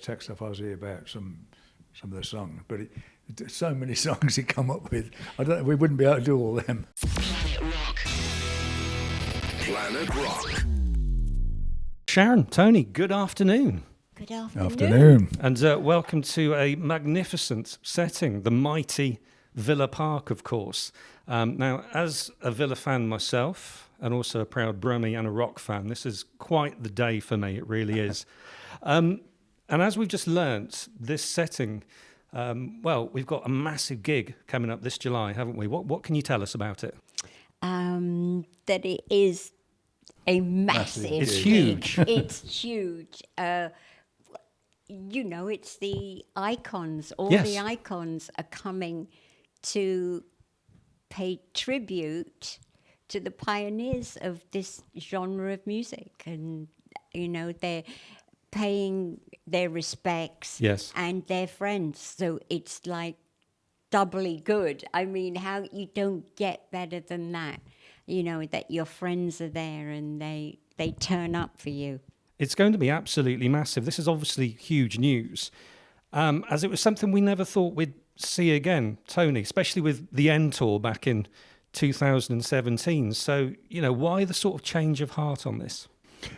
text off Ozzy about some of the songs, but so many songs he come up with. We wouldn't be able to do all them. Planet Rock. Planet Rock. Sharon, Tony, good afternoon. Good afternoon. Afternoon. And welcome to a magnificent setting, the mighty Villa Park, of course. Now, as a Villa fan myself, and also a proud Brummie and a rock fan, this is quite the day for me, it really is. And as we've just learnt, this setting, we've got a massive gig coming up this July, haven't we? What can you tell us about it? That it is a massive It's gig. huge. It's huge. It's the icons. All Yes. the icons are coming to pay tribute to the pioneers of this genre of music. And, they're paying their respects Yes. and their friends. So it's like doubly good. I mean, how you don't get better than that. That your friends are there and they turn up for you. It's going to be absolutely massive. This is obviously huge news, as it was something we never thought we'd see again, Tony, especially with the End Tour back in 2017. So, why the sort of change of heart on this?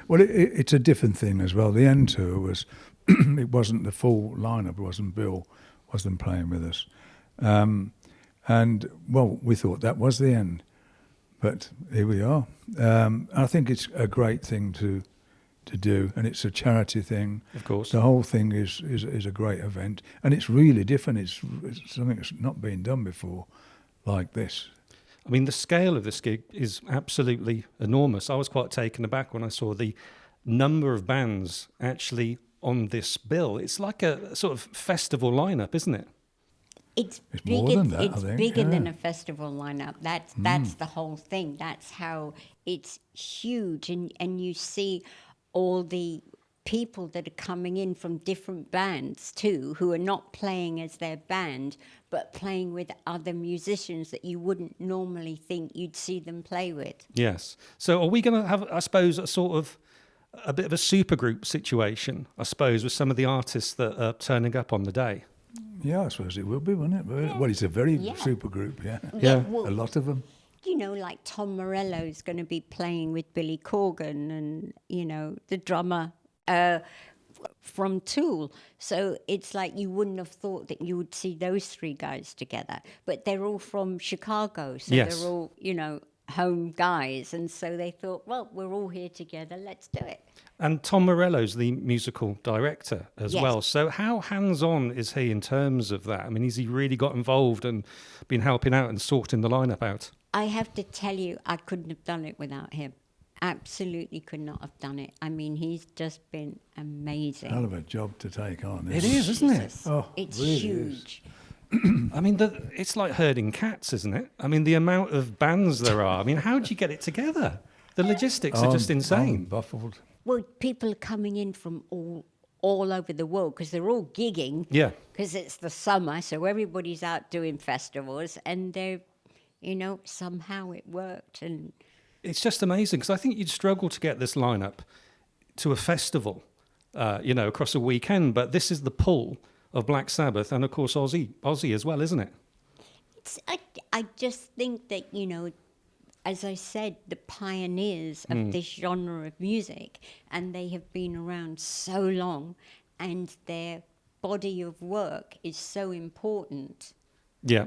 Well, it's a different thing as well. The End Tour was, it wasn't the full lineup. Bill wasn't playing with us. We thought that was the end. But here we are. I think it's a great thing to do, and it's a charity thing. Of course. The whole thing is a great event, and it's really different. It's something that's not been done before like this. I mean, the scale of this gig is absolutely enormous. I was quite taken aback when I saw the number of bands actually on this bill. It's like a sort of festival lineup, isn't it? It's more bigger, than that, it's I think, bigger than yeah. a festival lineup. That's the whole thing. That's how it's huge. And you see all the people that are coming in from different bands too, who are not playing as their band, but playing with other musicians that you wouldn't normally think you'd see them play with. Yes. So are we going to have, I suppose, a bit of a supergroup situation, I suppose, with some of the artists that are turning up on the day? Yeah, I suppose it will be, won't it? Yeah. Well, it's a very Yeah. super group, yeah. Well, A lot of them. like Tom Morello is going to be playing with Billy Corgan and, the drummer from Tool. So it's like you wouldn't have thought that you would see those three guys together. But they're all from Chicago, so Yes. they're all, home guys. And so they thought, well, we're all here together, let's do it. And Tom Morello's the musical director as Yes. well. So how hands-on is he in terms of that? I mean, has he really got involved and been helping out and sorting the lineup out? I have to tell you, I couldn't have done it without him. Absolutely could not have done it. I mean, he's just been amazing. Hell of a job to take on. It is, isn't it? Jesus. Oh, It's really huge. I mean, it's like herding cats, isn't it? I mean, the amount of bands there are. I mean, how do you get it together? The logistics are just I'm insane. baffled. Well, people are coming in from all over the world because they're all gigging. Yeah. Because it's the summer, so everybody's out doing festivals, and they're, somehow it worked. And It's just amazing because I think you'd struggle to get this lineup to a festival, across a weekend. But this is the pull of Black Sabbath and, of course, Ozzy as well, isn't it? I just think that, as I said, the pioneers of this genre of music, and they have been around so long, and their body of work is so important Yeah.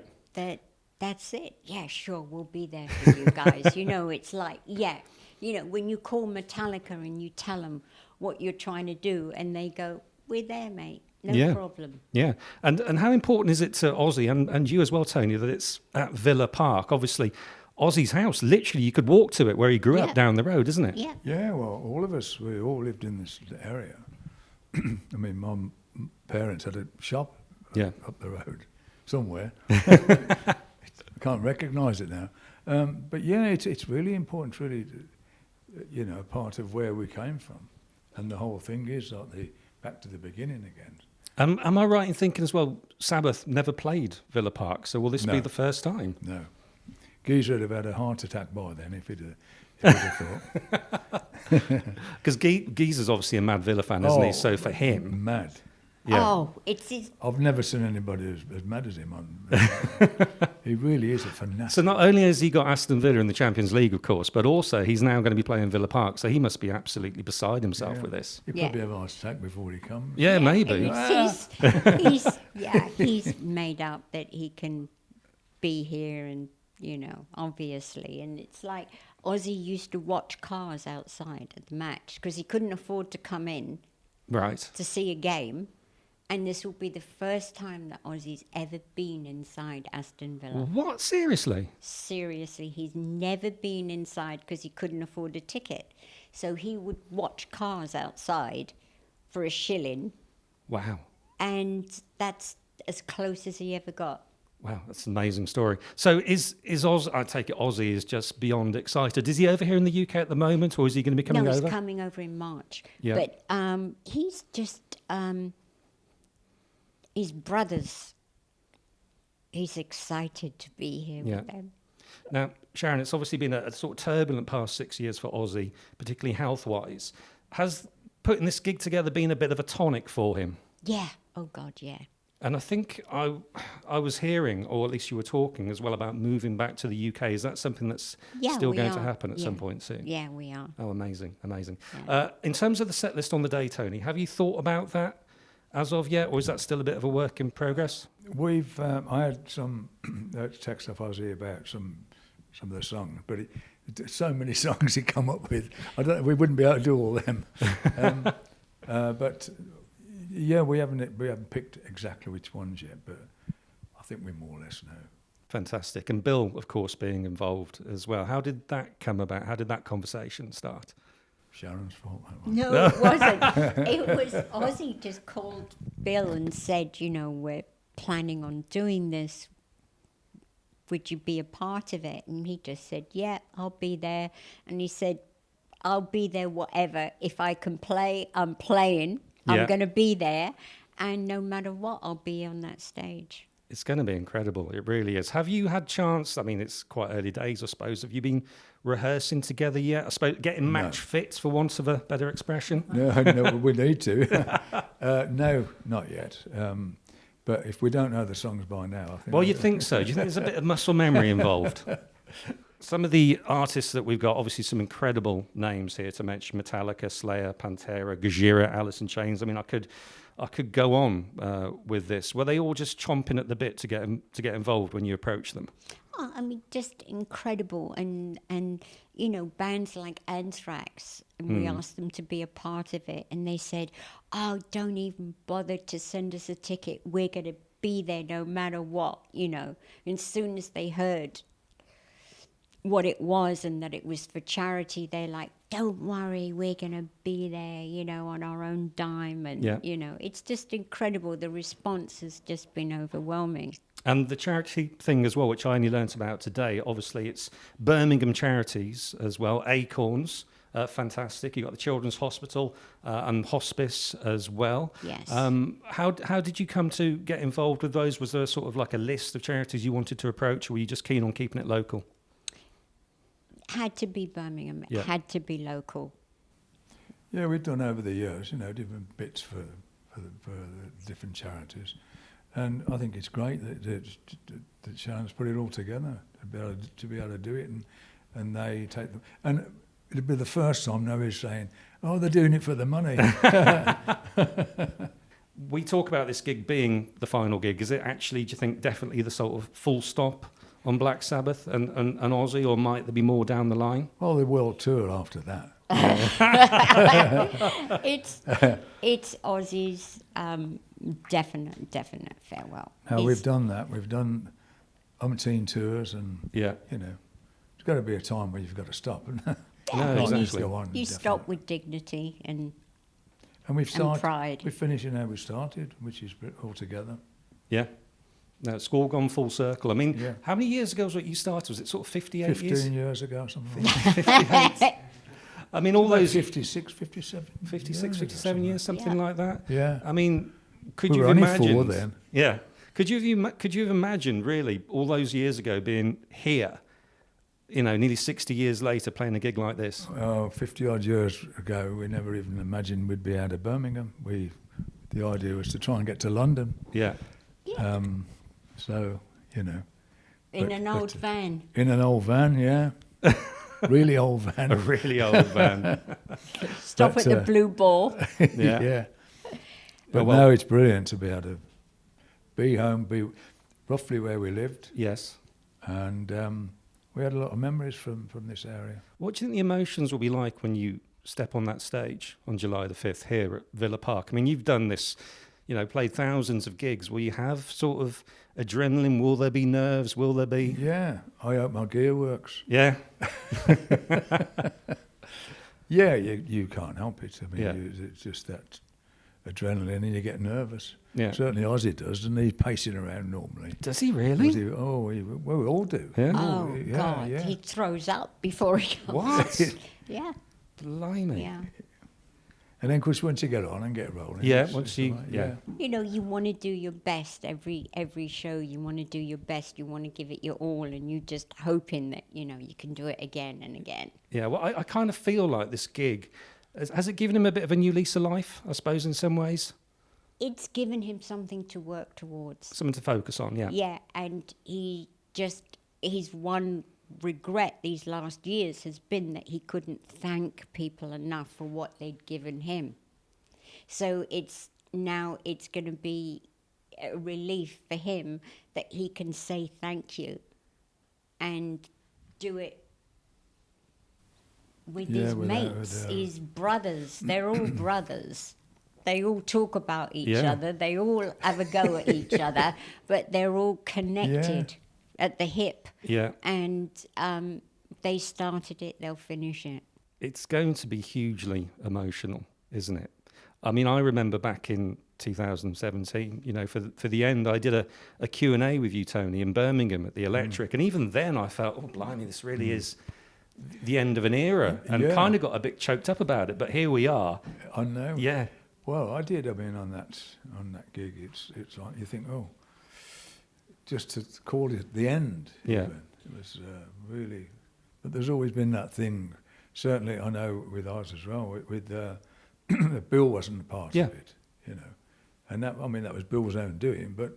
that's it. Yeah, sure, we'll be there for you guys. It's like, when you call Metallica and you tell them what you're trying to do, and they go, we're there, mate. No problem. Yeah. And how important is it to Ozzy and you as well, Tony, that it's at Villa Park? Obviously, Ozzy's house, literally, you could walk to it where he grew up down the road, isn't it? Yeah. Yeah, well, all of us, we all lived in this area. I mean, my parents had a shop up the road somewhere. I can't recognise it now. But yeah, it's really important, really, part of where we came from. And the whole thing is like back to the beginning again. Am I right in thinking as well, Sabbath never played Villa Park, so will this be the first time? No. Geezer would have had a heart attack by then if he'd have thought. Because Geezer's obviously a mad Villa fan, isn't he? So for him... Mad. Yeah. Oh, it's his. I've never seen anybody as mad as him. He really is a fanatic. So not only has he got Aston Villa in the Champions League, of course, but also he's now going to be playing Villa Park. So he must be absolutely beside himself with this. He'll probably have a heart attack before he comes. Yeah, maybe. He's made up that he can be here, and obviously, and it's like Ozzy used to watch cars outside at the match because he couldn't afford to come in Right. to see a game. And this will be the first time that Ozzy's ever been inside Aston Villa. What? Seriously? Seriously, he's never been inside because he couldn't afford a ticket. So he would watch cars outside for a shilling. Wow. And that's as close as he ever got. Wow, that's an amazing story. So is Oz? I take it Ozzy is just beyond excited. Is he over here in the UK at the moment, or is he going to be coming over? No, he's coming over in March. Yeah. But he's just... his brothers, he's excited to be here with them. Now, Sharon, it's obviously been a sort of turbulent past 6 years for Ozzy, particularly health-wise. Has putting this gig together been a bit of a tonic for him? Yeah. Oh, God, yeah. And I think I was hearing, or at least you were talking as well, about moving back to the UK. Is that something that's still going to happen at some point soon? Yeah, we are. Oh, amazing. Yeah. In terms of the set list on the day, Tony, have you thought about that as of yet, or is that still a bit of a work in progress? We've I had some text off Ozzy about some of the songs, but so many songs he come up with. We wouldn't be able to do all them. But yeah, we haven't picked exactly which ones yet, but I think we more or less know. Fantastic. And Bill, of course, being involved as well. How did that come about? How did that conversation start? Sharon's fault, that one. No, it wasn't. It was Ozzy just called Bill and said, we're planning on doing this. Would you be a part of it? And he just said, yeah, I'll be there. And he said, I'll be there whatever. If I can play, I'm playing. I'm going to be there. And no matter what, I'll be on that stage. It's going to be incredible. It really is. Have you had chance? I mean, it's quite early days, I suppose. Have you been rehearsing together yet? I suppose getting match fits, for want of a better expression. No, we need to. No, not yet. But if we don't know the songs by now, I think. Well, you'd think so. Do you think there's a bit of muscle memory involved? Some of the artists that we've got, obviously some incredible names here to mention: Metallica, Slayer, Pantera, Gojira, Alice in Chains. I mean, I could go on with this. Were they all just chomping at the bit to get involved when you approached them? Oh, I mean, just incredible. And bands like Anthrax, and we asked them to be a part of it. And they said, oh, don't even bother to send us a ticket. We're going to be there no matter what, And as soon as they heard what it was and that it was for charity, they're like, don't worry, we're going to be there, on our own dime. And, it's just incredible. The response has just been overwhelming. And the charity thing as well, which I only learnt about today, obviously it's Birmingham charities as well, Acorns, fantastic. You've got the Children's Hospital and Hospice as well. Yes. How did you come to get involved with those? Was there sort of like a list of charities you wanted to approach, or were you just keen on keeping it local? Had to be Birmingham. It had to be local. Yeah, we've done over the years, different bits for the different charities. And I think it's great that Sharon's put it all together to be able to do it, and they take them. And it'll be the first time nobody's saying, "Oh, they're doing it for the money." We talk about this gig being the final gig. Is it actually, do you think, definitely the sort of full stop on Black Sabbath and Ozzy, or might there be more down the line? Well, the world tour after that. It's Ozzy's definite farewell. Now we've done that. We've done umpteen tours, and there's got to be a time where you've got to stop. No, exactly. You stop with dignity and we've started. Pride. We're finishing how we started, which is all together. Yeah. No, it's all gone full circle. I mean, how many years ago was it you started? Was it sort of 58 years? 15 years ago, something like that. 58. I mean, all those... 56, 57. 56, 57 years, something like that. Yeah. I mean, could we you were have only imagined... 4 then. Yeah. Could you have imagined, really, all those years ago being here, nearly 60 years later, playing a gig like this? 50-odd years ago, we never even imagined we'd be out of Birmingham. the idea was to try and get to London. Yeah. So, you know. In an old van. In an old van, yeah. Really old van. A really old van. Stop at the Blue Ball. Yeah. Yeah. But well, no, it's brilliant to be able to be home, be roughly where we lived. Yes. And we had a lot of memories from this area. What do you think the emotions will be like when you step on that stage on July the 5th here at Villa Park? I mean, you've done this, you know, played thousands of gigs. Will you have sort of adrenaline? Will there be nerves? Will there be? Yeah, I hope my gear works. Yeah. Yeah, you can't help it. I mean, Yeah. it's just that adrenaline and you get nervous. Yeah. Certainly Ozzy does, and he's pacing around normally. Does he really? Well, we all do. Yeah. Oh, Yeah, God. yeah. He throws up before he goes. What? Yeah. Blimey. Yeah. And then, of course, once you get on and get rolling. Yeah, it's once just you- like, yeah. You know, you want to do your best every show. You want to do your best. You want to give it your all, and you just hoping that, you know, you can do it again and again. Yeah, well, I kind of feel like this gig, has it given him a bit of a new lease of life, I suppose, in some ways? It's given him something to work towards. Something to focus on, yeah. Yeah, and his one regret these last years has been that he couldn't thank people enough for what they'd given him. So it's going to be a relief for him that he can say thank you and do it with his mates, his brothers. They're all brothers. They all talk about each other. They all have a go at each other, but they're all connected at the hip. Yeah. And they started it, they'll finish it. It's going to be hugely emotional, isn't it? I mean, I remember back in 2017, you know, for the end, I did a Q&A with you, Tony, in Birmingham at the Electric. And even then I felt, oh, blimey, this really is the end of an era, and kind of got a bit choked up about it. But here we are. I know. Yeah. Well, I did. I mean, on that gig, it's like you think, oh, just to call it the end. Yeah. Even, it was really. But there's always been that thing. Certainly, I know with ours as well. With Bill wasn't a part of it, you know, and that that was Bill's own doing. But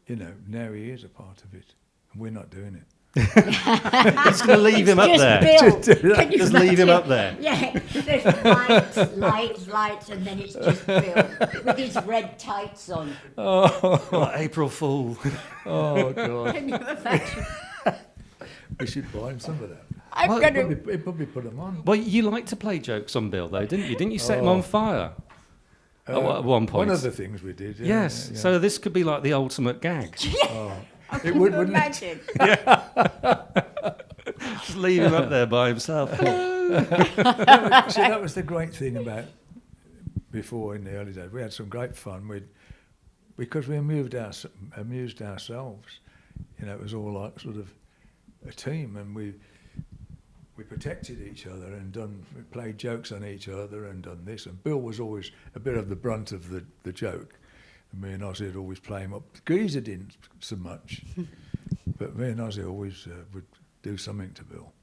you know, now he is a part of it, and we're not doing it. Just going to leave him up there. Bill. Just leave him up there. Yeah, there's lights, and then it's just Bill with his red tights on. Oh, like April Fool. Oh God! Can you imagine? We should buy him some of that. He'd probably put them on. Well, you like to play jokes on Bill, though, didn't you? Didn't you set him on fire at one point? One of the things we did. Yeah, yes. Yeah. So this could be like the ultimate gag. It would, wouldn't imagine. Just leave him up there by himself. See, that was the great thing about before in the early days. We had some great fun. Because we amused ourselves. You know, it was all like sort of a team, and we protected each other and we played jokes on each other and done this. And Bill was always a bit of the brunt of the joke. And me and Ozzy would always play him up. Geezer didn't so much, but me and Ozzy always would do something to Bill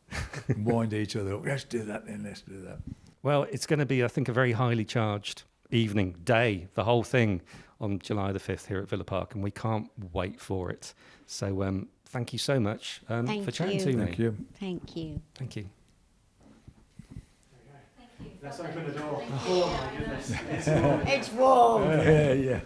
and wind each other up. Let's do that then, let's do that. Well, it's going to be, I think, a very highly charged day, the whole thing on July the 5th here at Villa Park, and we can't wait for it. So thank you so much for chatting to me. Thank you. Thank you. Thank you. Let's open the door. Oh my goodness. It's warm. It's warm. Yeah.